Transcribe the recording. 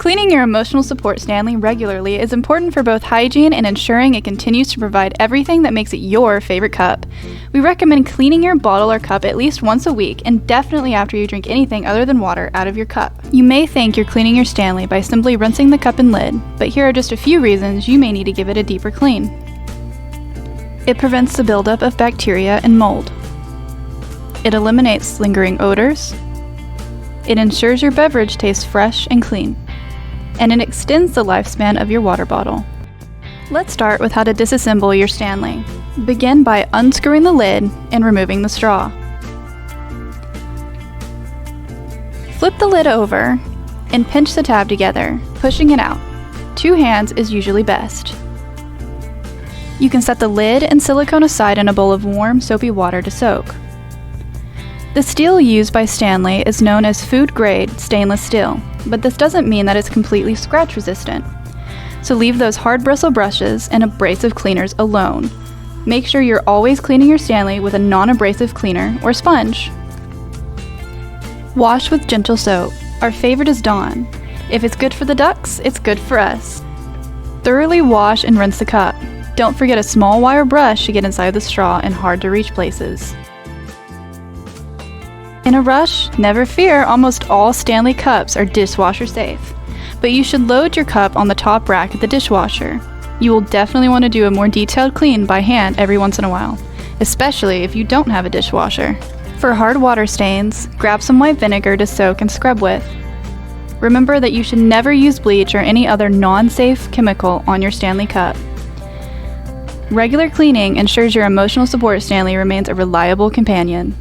Cleaning your emotional support Stanley regularly is important for both hygiene and ensuring it continues to provide everything that makes it your favorite cup. We recommend cleaning your bottle or cup at least once a week, and definitely after you drink anything other than water out of your cup. You may think you're cleaning your Stanley by simply rinsing the cup and lid, but here are just a few reasons you may need to give it a deeper clean. It prevents the buildup of bacteria and mold. It eliminates lingering odors. It ensures your beverage tastes fresh and clean. And it extends the lifespan of your water bottle. Let's start with how to disassemble your Stanley. Begin by unscrewing the lid and removing the straw. Flip the lid over and pinch the tab together, pushing it out. 2 hands is usually best. You can set the lid and silicone aside in a bowl of warm, soapy water to soak. The steel used by Stanley is known as food-grade stainless steel, but this doesn't mean that it's completely scratch-resistant. So leave those hard bristle brushes and abrasive cleaners alone. Make sure you're always cleaning your Stanley with a non-abrasive cleaner or sponge. Wash with gentle soap. Our favorite is Dawn. If it's good for the ducks, it's good for us. Thoroughly wash and rinse the cup. Don't forget a small wire brush to get inside the straw in hard-to-reach places. In a rush? Never fear, almost all Stanley cups are dishwasher safe. But you should load your cup on the top rack at the dishwasher. You will definitely want to do a more detailed clean by hand every once in a while, especially if you don't have a dishwasher. For hard water stains, grab some white vinegar to soak and scrub with. Remember that you should never use bleach or any other non-safe chemical on your Stanley cup. Regular cleaning ensures your emotional support Stanley remains a reliable companion.